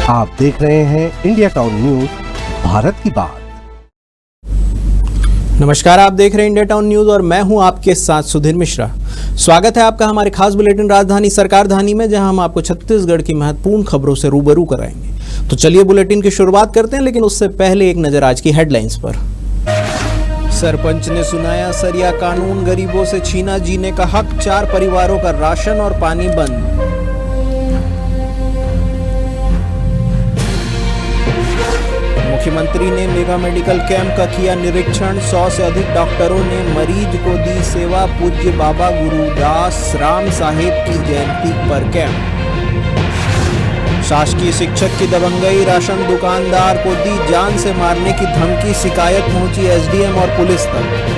आप देख रहे हैं इंडिया टाउन न्यूज, भारत की बात। नमस्कार, आप देख रहे हैं इंडिया टाउन न्यूज और मैं हूं आपके साथ सुधीर मिश्रा। स्वागत है आपका हमारे खास बुलेटिन राजधानी सरकार धानी में, जहां हम आपको छत्तीसगढ़ की महत्वपूर्ण खबरों से रूबरू कराएंगे। तो चलिए बुलेटिन की शुरुआत करते हैं, लेकिन उससे पहले एक नजर आज की हेडलाइंस पर। सरपंच ने सुनाया सरिया कानून, गरीबों से छीना जीने का हक, 4 परिवारों का राशन और पानी बंद। मुख्यमंत्री ने मेगा मेडिकल कैंप का किया निरीक्षण, 100 से अधिक डॉक्टरों ने मरीज को दी सेवा। पूज्य बाबा गुरुदास राम साहेब की जयंती पर कैंप। शासकीय शिक्षक की दबंगई, राशन दुकानदार को दी जान से मारने की धमकी, शिकायत पहुंची एसडीएम और पुलिस तक।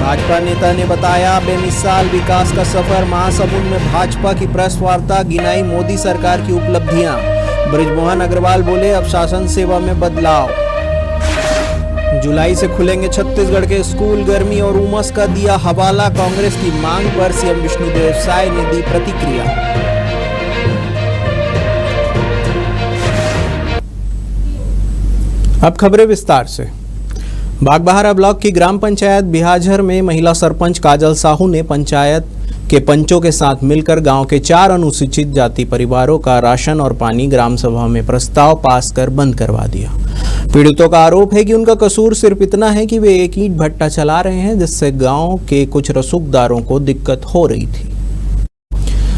भाजपा नेता ने बताया बेमिसाल विकास का सफर, महासमुंद में भाजपा की प्रेस वार्ता, गिनाई मोदी सरकार की उपलब्धियां। बृजमोहन अग्रवाल बोले अब शासन सेवा में बदलाव। जुलाई से खुलेंगे छत्तीसगढ़ के स्कूल, गर्मी और उमस का दिया हवाला, कांग्रेस की मांग पर सीएम विष्णुदेव साय ने दी प्रतिक्रिया। अब खबरें विस्तार से। बागबाहरा ब्लॉक की ग्राम पंचायत बिहाझर में महिला सरपंच काजल साहू ने पंचायत के पंचों के साथ मिलकर गांव के 4 अनुसूचित जाति परिवारों का राशन और पानी ग्राम सभा में प्रस्ताव पास कर बंद करवा दिया। पीड़ितों का आरोप है कि उनका कसूर सिर्फ इतना है कि वे एक ईंट भट्टा चला रहे हैं, जिससे गांव के कुछ रसूखदारों को दिक्कत हो रही थी।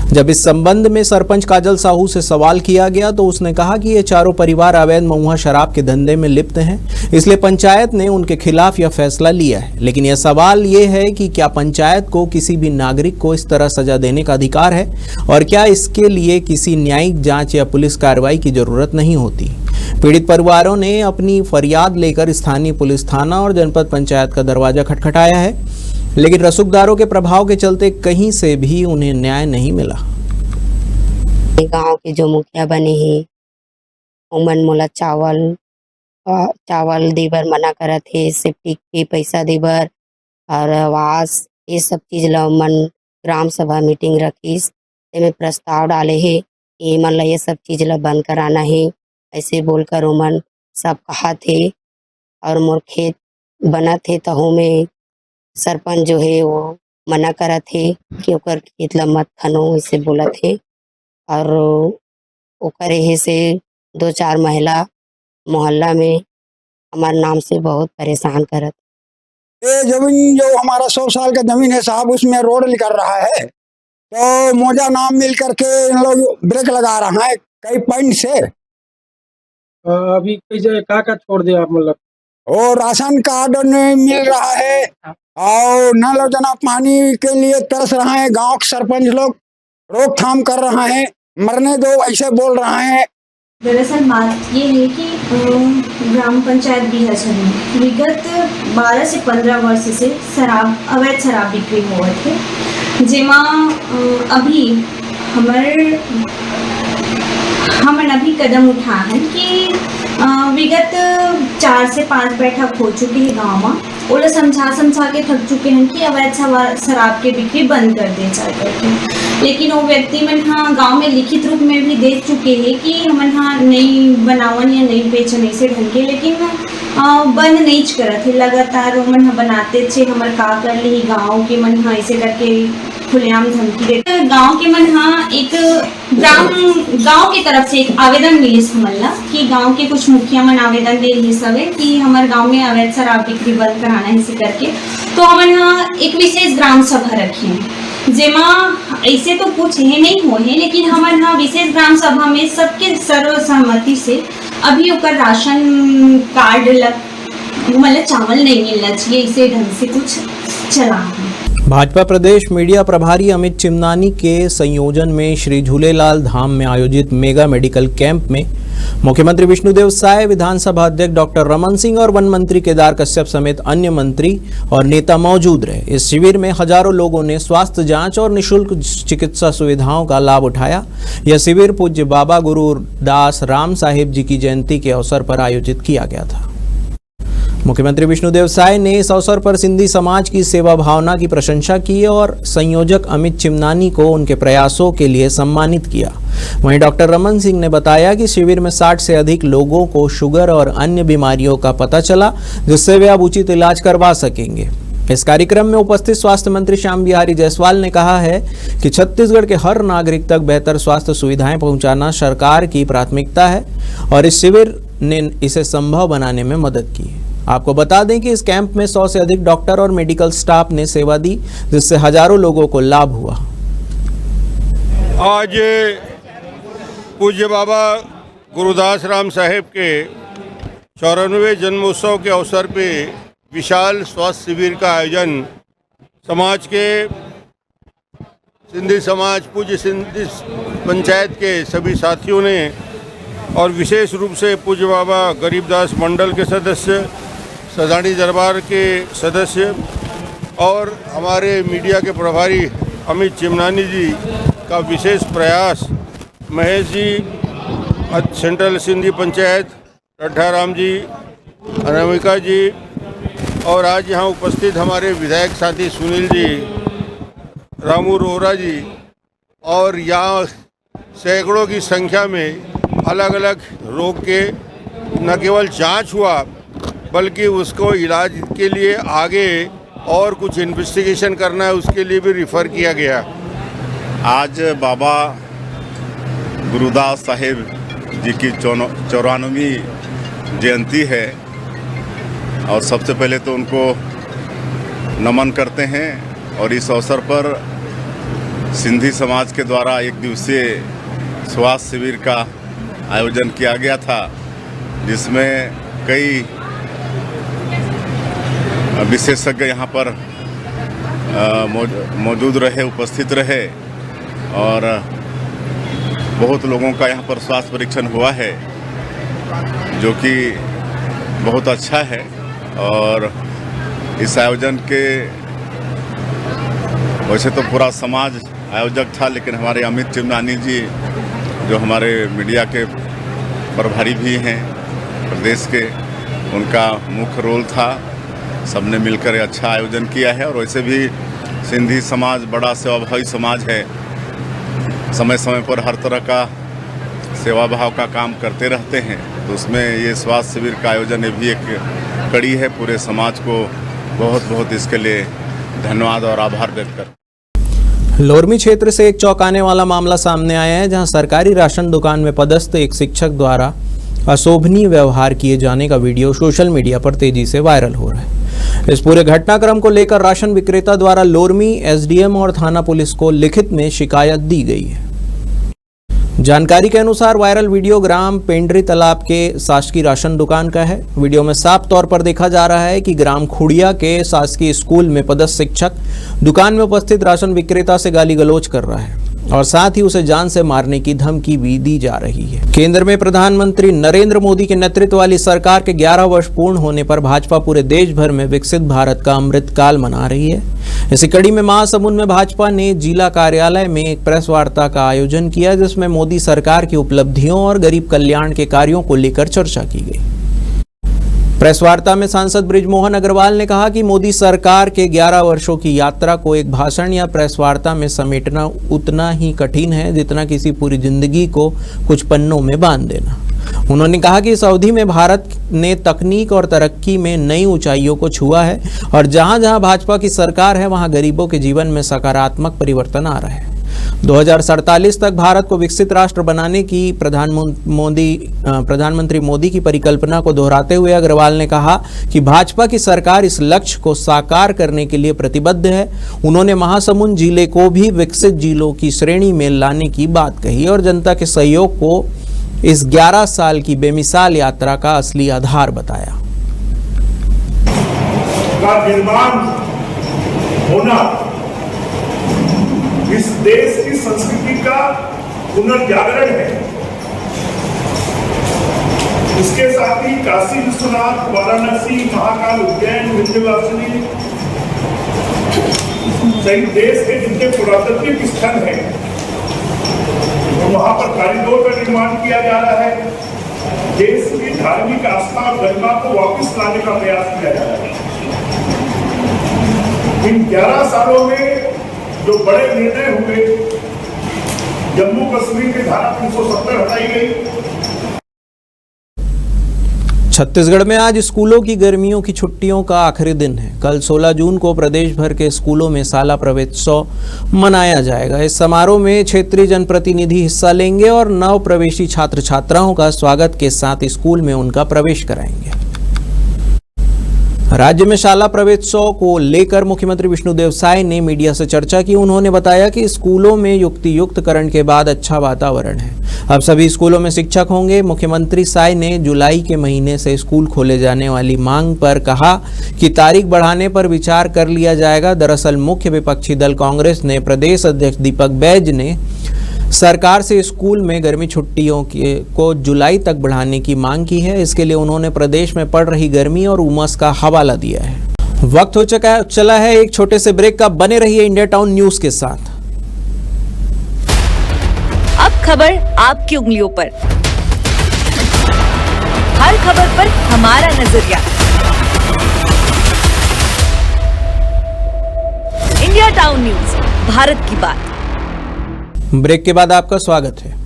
जब इस संबंध में सरपंच काजल साहू से सवाल किया गया तो उसने कहा कि ये चारों परिवार अवैध महुआ शराब के धंधे में लिप्त हैं, इसलिए पंचायत ने उनके खिलाफ यह फैसला लिया है। लेकिन यह सवाल ये है कि क्या पंचायत को किसी भी नागरिक को इस तरह सजा देने का अधिकार है, और क्या इसके लिए किसी न्यायिक जांच या पुलिस कार्रवाई की जरूरत नहीं होती। पीड़ित परिवारों ने अपनी फरियाद लेकर स्थानीय पुलिस थाना और जनपद पंचायत का दरवाजा खटखटाया है, लेकिन रसूखदारों के प्रभाव के चलते कहीं से भी उन्हें न्याय नहीं मिला। गांव के जो मुखिया बने हैं उमन मोला चावल देबर मना करत है, सेफ्टी के पैसा देबर और आवास ये सब चीज ला उमन ग्राम सभा मीटिंग रखीस, में प्रस्ताव डाले है ये मन ला ये सब चीज ला बंद कराना है, ऐसे बोलकर उमन सब कहा थे। और मोर खेत बना थे तहु में सरपंच जो है वो मना करा थे कि ओकर खेत ला मत खनो, इसे बोला थे। और ओकर यही से 2-4 महिला मोहल्ला में हमारे नाम से बहुत परेशान करत। ये जमीन जो हमारा 100 साल का जमीन है साहब, उसमें रोड निकल रहा है, तो मोजा नाम मिल करके इन लोग ब्रेक लगा रहा है कई पॉइंट से। अभी कैसे का छोड़ दिया आप, मतलब और राशन कार्ड नहीं मिल रहा है और न लोग जना पानी के लिए तरस रहा है। गांव के सरपंच लोग रोकथाम कर रहा है, मरने दो ऐसे बोल रहा है। दरअसल बात ये है कि ग्राम पंचायत बिहाझर में विगत 12 से 15 वर्ष से अवैध शराब बिक्री हुआ थे, जेमा अभी हमन अभी कदम उठा है कि विगत 4 से 5 बैठक हो चुकी है गाँव में, ओला समझा के थक चुके हैं कि अवैध शराब के बिक्री बंद कर दिए जाए करके। लेकिन वो व्यक्ति मन हाँ गाँव में लिखित रूप में भी दे चुके हैं कि हमन हाँ नहीं बनावन या नहीं बेचन ऐसे ढंग के, लेकिन बंद नहीं करत है। लगातार मन हाँ बनाते छे, हमर का कर ली गाँव के मन हाँ ऐसे करके खुलेआम धमकी देते। गांव के मन हाँ एक गांव की तरफ से एक आवेदन मिली हमन ला कि गांव के कुछ मुखिया मन आवेदन दे रही सब कि हमारे गांव में अवैध शराब बिक्री बंद कराना है इसे करके। तो हमन हाँ एक विशेष ग्राम सभा रखे, जेमा ऐसे तो कुछ है नहीं हो है, लेकिन हमन हाँ विशेष ग्राम सभा में सबके सर्वसहमति से अभी ओकर राशन कार्ड मतलब चावल नहीं मिलना चाहिए, इसे ढंग से कुछ चला है। भाजपा प्रदेश मीडिया प्रभारी अमित चिमनानी के संयोजन में श्री झूलेलाल धाम में आयोजित मेगा मेडिकल कैंप में मुख्यमंत्री विष्णुदेव साय, विधानसभा अध्यक्ष डॉक्टर रमन सिंह और वन मंत्री केदार कश्यप समेत अन्य मंत्री और नेता मौजूद रहे। इस शिविर में हजारों लोगों ने स्वास्थ्य जांच और निःशुल्क चिकित्सा सुविधाओं का लाभ उठाया। यह शिविर पूज्य बाबा गुरुदास राम साहेब जी की जयंती के अवसर पर आयोजित किया गया था। मुख्यमंत्री विष्णुदेव साय ने इस अवसर पर सिंधी समाज की सेवा भावना की प्रशंसा की और संयोजक अमित चिमनानी को उनके प्रयासों के लिए सम्मानित किया। वहीं डॉक्टर रमन सिंह ने बताया कि शिविर में 60 से अधिक लोगों को शुगर और अन्य बीमारियों का पता चला, जिससे वे अब उचित इलाज करवा सकेंगे। इस कार्यक्रम में उपस्थित स्वास्थ्य मंत्री श्याम बिहारी जायसवाल ने कहा है कि छत्तीसगढ़ के हर नागरिक तक बेहतर स्वास्थ्य सुविधाएं पहुंचाना सरकार की प्राथमिकता है और इस शिविर ने इसे संभव बनाने में मदद की। आपको बता दें कि इस कैंप में 100 से अधिक डॉक्टर और मेडिकल स्टाफ ने सेवा दी, जिससे हजारों लोगों को लाभ हुआ। आज पूज्य बाबा गुरुदास राम साहेब के 94वें जन्मोत्सव के अवसर पे विशाल स्वास्थ्य शिविर का आयोजन समाज के सिंधी समाज पूज्य सिंधी पंचायत के सभी साथियों ने और विशेष रूप से पूज्य बाबा गरीबदास मंडल के सदस्य, सदानी दरबार के सदस्य और हमारे मीडिया के प्रभारी अमित चिमनानी जी का विशेष प्रयास, महेश जी सेंट्रल सिंधी पंचायत, रड्ढाराम जी, अनामिका जी और आज यहाँ उपस्थित हमारे विधायक साथी सुनील जी, रामू रोहरा जी और यहाँ सैकड़ों की संख्या में अलग अलग रोग के न केवल जांच हुआ बल्कि उसको इलाज के लिए आगे और कुछ इन्वेस्टिगेशन करना है उसके लिए भी रिफ़र किया गया। आज बाबा गुरुदास साहेब जी की 94वीं जयंती है और सबसे पहले तो उनको नमन करते हैं और इस अवसर पर सिंधी समाज के द्वारा एक दिवसीय स्वास्थ्य शिविर का आयोजन किया गया था, जिसमें कई विशेषज्ञ यहाँ पर मौजूद रहे, उपस्थित रहे और बहुत लोगों का यहाँ पर स्वास्थ्य परीक्षण हुआ है, जो कि बहुत अच्छा है। और इस आयोजन के वैसे तो पूरा समाज आयोजक था, लेकिन हमारे अमित चिमनानी जी जो हमारे मीडिया के प्रभारी भी हैं प्रदेश के, उनका मुख्य रोल था। सबने मिलकर अच्छा आयोजन किया है और वैसे भी सिंधी समाज बड़ा सेवाभावी समाज है, समय समय पर हर तरह का सेवा भाव का काम करते रहते हैं, तो उसमें ये स्वास्थ्य शिविर का आयोजन ये भी एक कड़ी है। पूरे समाज को बहुत बहुत इसके लिए धन्यवाद और आभार व्यक्त कर। लोरमी क्षेत्र से एक चौंकाने वाला मामला सामने आया है, जहां सरकारी राशन दुकान में पदस्थ एक शिक्षक द्वारा अशोभनीय व्यवहार किए जाने का वीडियो सोशल मीडिया पर तेजी से वायरल हो रहा है। इस पूरे घटनाक्रम को लेकर राशन विक्रेता द्वारा लोरमी एसडीएम और थाना पुलिस को लिखित में शिकायत दी गई है। जानकारी के अनुसार वायरल वीडियो ग्राम पेंड्री तालाब के शासकीय राशन दुकान का है। वीडियो में साफ तौर पर देखा जा रहा है कि ग्राम खुड़िया के शासकीय स्कूल में पदस्थ शिक्षक दुकान में उपस्थित राशन विक्रेता से गाली गलौज कर रहा है और साथ ही उसे जान से मारने की धमकी भी दी जा रही है। केंद्र में प्रधानमंत्री नरेंद्र मोदी के नेतृत्व वाली सरकार के 11 वर्ष पूर्ण होने पर भाजपा पूरे देश भर में विकसित भारत का अमृतकाल मना रही है। इसी कड़ी में महासमुंद में भाजपा ने जिला कार्यालय में एक प्रेस वार्ता का आयोजन किया, जिसमें मोदी सरकार की उपलब्धियों और गरीब कल्याण के कार्यों को लेकर चर्चा की गई। प्रेस वार्ता में सांसद बृजमोहन अग्रवाल ने कहा कि मोदी सरकार के 11 वर्षों की यात्रा को एक भाषण या प्रेस वार्ता में समेटना उतना ही कठिन है जितना किसी पूरी जिंदगी को कुछ पन्नों में बांध देना। उन्होंने कहा कि इस अवधि में भारत ने तकनीक और तरक्की में नई ऊंचाइयों को छुआ है और जहां जहां भाजपा की सरकार है वहां गरीबों के जीवन में सकारात्मक परिवर्तन आ रहा है। 2047 तक भारत को विकसित राष्ट्र बनाने की प्रधानमंत्री मोदी की परिकल्पना को दोहराते हुए अग्रवाल ने कहा कि भाजपा की सरकार इस लक्ष्य को साकार करने के लिए प्रतिबद्ध है। उन्होंने महासमुंद जिले को भी विकसित जिलों की श्रेणी में लाने की बात कही और जनता के सहयोग को इस 11 साल की बेमिसाल यात्रा का असली आधार बताया। का निर्माण होना इस देश की संस्कृति का पुनर्जागरण है। इसके साथ ही काशी विश्वनाथ, वाराणसी, महाकाल, उज्जैन, विंध्यवासिनी सहित देश के जितने पुरातात्विक स्थल हैं वहां पर कॉरिडोर का निर्माण किया जा रहा है। देश की धार्मिक आस्था और गरिमा को वापस लाने का प्रयास किया जा रहा है। इन 11 सालों में जो बड़े निर्णय हुए, जम्मू कश्मीर की धारा 370 हटाई गई। छत्तीसगढ़ में आज स्कूलों की गर्मियों की छुट्टियों का आखिरी दिन है। कल 16 जून को प्रदेश भर के स्कूलों में शाला प्रवेशोत्सव मनाया जाएगा। इस समारोह में क्षेत्रीय जनप्रतिनिधि हिस्सा लेंगे और नव प्रवेशी छात्र छात्राओं का स्वागत के साथ स्कूल में उनका प्रवेश कराएंगे। राज्य में शाला प्रवेशोत्सव को लेकर मुख्यमंत्री विष्णुदेव साय ने मीडिया से चर्चा की। उन्होंने बताया कि स्कूलों में युक्तियुक्तकरण के बाद अच्छा वातावरण है। अब सभी स्कूलों में शिक्षक होंगे। मुख्यमंत्री साय ने जुलाई के महीने से स्कूल खोले जाने वाली मांग पर कहा कि तारीख बढ़ाने पर विचार कर लिया जाएगा। दरअसल मुख्य विपक्षी दल कांग्रेस ने प्रदेश अध्यक्ष दीपक बैज ने सरकार से स्कूल में गर्मी छुट्टियों को जुलाई तक बढ़ाने की मांग की है। इसके लिए उन्होंने प्रदेश में पड़ रही गर्मी और उमस का हवाला दिया है। वक्त हो चला है एक छोटे से ब्रेक का। बने रहिए इंडिया टाउन न्यूज के साथ। अब खबर आपकी उंगलियों पर, हर खबर पर हमारा नजरिया। इंडिया टाउन न्यूज, भारत की बात। ब्रेक के बाद आपका स्वागत है।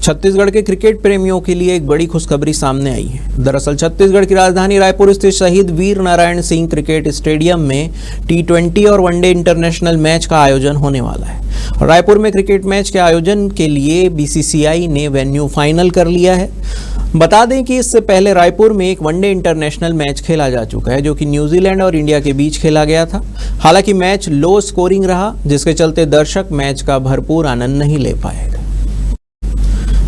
छत्तीसगढ़ के क्रिकेट प्रेमियों के लिए एक बड़ी खुशखबरी सामने आई है। दरअसल छत्तीसगढ़ की राजधानी रायपुर स्थित शहीद वीर नारायण सिंह क्रिकेट स्टेडियम में T20 और वनडे इंटरनेशनल मैच का आयोजन होने वाला है। रायपुर में क्रिकेट मैच के आयोजन के लिए BCCI ने वेन्यू फाइनल कर लिया है। बता दें कि इससे पहले रायपुर में एक वनडे इंटरनेशनल मैच खेला जा चुका है, जो कि न्यूजीलैंड और इंडिया के बीच खेला गया था। हालांकि मैच लो स्कोरिंग रहा, जिसके चलते दर्शक मैच का भरपूर आनंद नहीं ले पाए।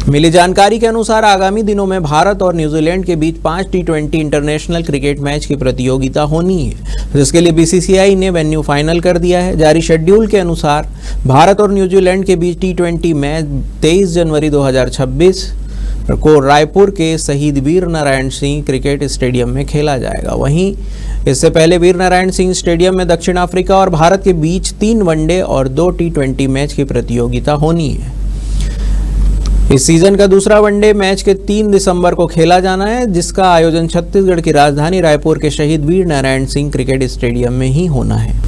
मिली जानकारी के अनुसार आगामी दिनों में भारत और न्यूजीलैंड के बीच 5 T20 इंटरनेशनल क्रिकेट मैच की प्रतियोगिता होनी है, जिसके लिए BCCI ने वेन्यू फाइनल कर दिया है। जारी शेड्यूल के अनुसार भारत और न्यूजीलैंड के बीच T20 मैच 23 जनवरी 2026 को रायपुर के शहीद वीर नारायण सिंह क्रिकेट स्टेडियम में खेला जाएगा। वहीं इससे पहले वीर नारायण सिंह स्टेडियम में दक्षिण अफ्रीका और भारत के बीच 3 वनडे और 2 T20 मैच की प्रतियोगिता होनी है। इस सीजन का दूसरा वनडे मैच के 3 दिसंबर को खेला जाना है, जिसका आयोजन छत्तीसगढ़ की राजधानी रायपुर के शहीद वीर नारायण सिंह क्रिकेट स्टेडियम में ही होना है।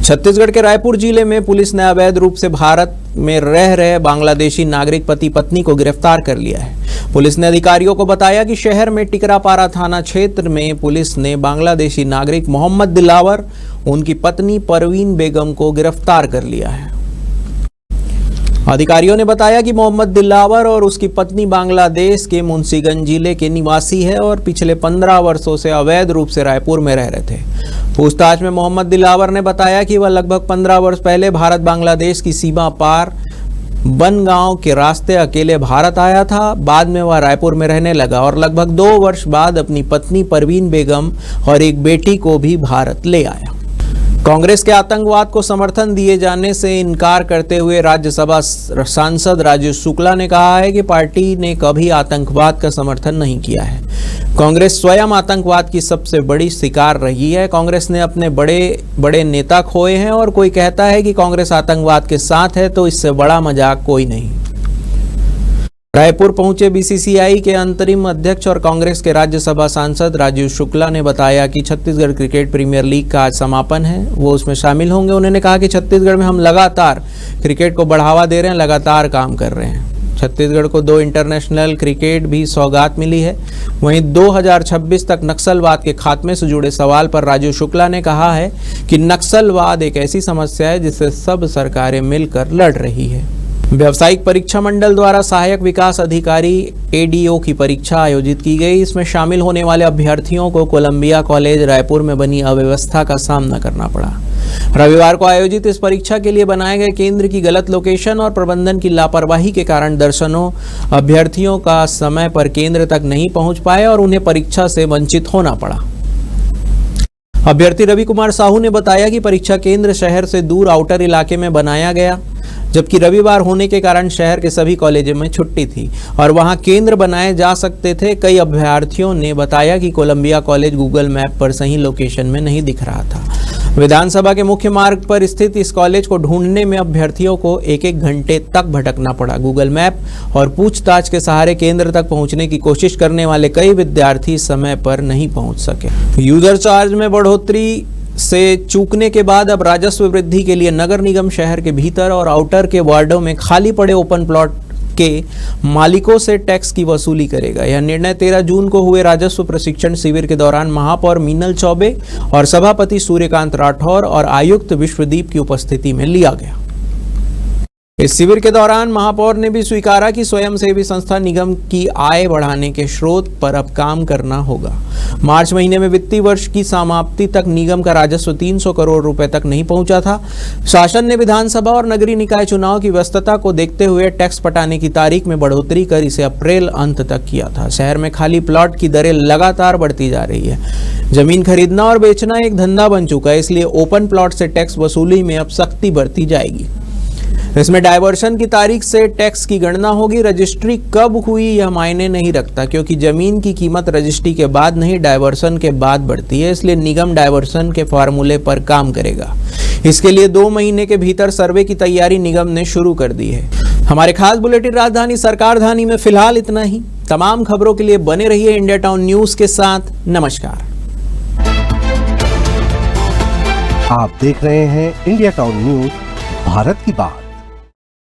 छत्तीसगढ़ के रायपुर जिले में पुलिस ने अवैध रूप से भारत में रह रहे बांग्लादेशी नागरिक पति पत्नी को गिरफ्तार कर लिया है। पुलिस ने अधिकारियों को बताया कि शहर में टिकरापारा थाना क्षेत्र में पुलिस ने बांग्लादेशी नागरिक मोहम्मद दिलावर, उनकी पत्नी परवीन बेगम को गिरफ्तार कर लिया है। अधिकारियों ने बताया कि मोहम्मद दिलावर और उसकी पत्नी बांग्लादेश के मुंशीगंज जिले के निवासी है और पिछले 15 वर्षों से अवैध रूप से रायपुर में रह रहे थे। पूछताछ में मोहम्मद दिलावर ने बताया कि वह लगभग 15 वर्ष पहले भारत बांग्लादेश की सीमा पार बनगांव के रास्ते अकेले भारत आया था। बाद में वह रायपुर में रहने लगा और लगभग 2 वर्ष बाद अपनी पत्नी परवीन बेगम और एक बेटी को भी भारत ले आया। कांग्रेस के आतंकवाद को समर्थन दिए जाने से इनकार करते हुए राज्यसभा सांसद राजीव शुक्ला ने कहा है कि पार्टी ने कभी आतंकवाद का समर्थन नहीं किया है। कांग्रेस स्वयं आतंकवाद की सबसे बड़ी शिकार रही है। कांग्रेस ने अपने बड़े बड़े नेता खोए हैं और कोई कहता है कि कांग्रेस आतंकवाद के साथ है तो इससे बड़ा मजाक कोई नहीं। रायपुर पहुंचे BCCI के अंतरिम अध्यक्ष और कांग्रेस के राज्यसभा सांसद राजीव शुक्ला ने बताया कि छत्तीसगढ़ क्रिकेट प्रीमियर लीग का आज समापन है, वो उसमें शामिल होंगे। उन्होंने कहा कि छत्तीसगढ़ में हम लगातार क्रिकेट को बढ़ावा दे रहे हैं, लगातार काम कर रहे हैं। छत्तीसगढ़ को 2 इंटरनेशनल क्रिकेट भी सौगात मिली है। वहीं 2026 तक नक्सलवाद के खात्मे से जुड़े सवाल पर राजीव शुक्ला ने कहा है कि नक्सलवाद एक ऐसी समस्या है जिससे सब सरकारें मिलकर लड़ रही है। व्यावसायिक परीक्षा मंडल द्वारा सहायक विकास अधिकारी ADO की परीक्षा आयोजित की गई। इसमें शामिल होने वाले अभ्यर्थियों को कोलंबिया कॉलेज रायपुर में बनी अव्यवस्था का सामना करना पड़ा। रविवार को आयोजित इस परीक्षा के लिए बनाए गए केंद्र की गलत लोकेशन और प्रबंधन की लापरवाही के कारण दर्जनों अभ्यर्थियों का समय पर केंद्र तक नहीं पहुंच पाए और उन्हें परीक्षा से वंचित होना पड़ा। अभ्यर्थी रवि कुमार साहू ने बताया कि परीक्षा केंद्र शहर से दूर आउटर इलाके में बनाया गया, जबकि रविवार होने के कारण शहर के सभी कॉलेजों में छुट्टी थी और वहां केंद्र बनाए जा सकते थे। कई अभ्यर्थियों ने बताया कि कोलंबिया कॉलेज गूगल मैप पर सही लोकेशन में नहीं दिख रहा था। विधानसभा के मुख्य मार्ग पर स्थित इस कॉलेज को ढूंढने में अभ्यर्थियों को एक घंटे तक भटकना पड़ा। गूगल मैप और पूछताछ के सहारे केंद्र तक पहुंचने की कोशिश करने वाले कई विद्यार्थी समय पर नहीं पहुंच सके। यूजर चार्ज में बढ़ोतरी से चूकने के बाद अब राजस्व वृद्धि के लिए नगर निगम शहर के भीतर और आउटर के वार्डों में खाली पड़े ओपन प्लॉट के मालिकों से टैक्स की वसूली करेगा। यह निर्णय 13 जून को हुए राजस्व प्रशिक्षण शिविर के दौरान महापौर मीनल चौबे और सभापति सूर्यकांत राठौर और आयुक्त विश्वदीप की उपस्थिति में लिया गया। इस शिविर के दौरान महापौर ने भी स्वीकारा कि स्वयंसेवी संस्था निगम की आय बढ़ाने के स्रोत पर अब काम करना होगा। मार्च महीने में वित्तीय वर्ष की समाप्ति तक निगम का राजस्व 300 करोड़ रुपए तक नहीं पहुंचा था। शासन ने विधानसभा और नगरीय निकाय चुनाव की व्यस्तता को देखते हुए टैक्स पटाने की तारीख में बढ़ोतरी कर इसे अप्रैल अंत तक किया था। शहर में खाली प्लॉट की दरें लगातार बढ़ती जा रही है। जमीन खरीदना और बेचना एक धंधा बन चुका है, इसलिए ओपन प्लॉट से टैक्स वसूली में अब सख्ती बरती जाएगी। इसमें डायवर्शन की तारीख से टैक्स की गणना होगी। रजिस्ट्री कब हुई यह मायने नहीं रखता, क्योंकि जमीन की कीमत रजिस्ट्री के बाद नहीं डायवर्शन के बाद बढ़ती है, इसलिए निगम डायवर्शन के फार्मूले पर काम करेगा। इसके लिए 2 महीने के भीतर सर्वे की तैयारी निगम ने शुरू कर दी है। हमारे खास बुलेटिन राजधानी सरकार धानी में फिलहाल इतना ही। तमाम खबरों के लिए बने रहिए इंडिया टाउन न्यूज के साथ। नमस्कार। आप देख रहे हैं इंडिया टाउन न्यूज, भारत की बात।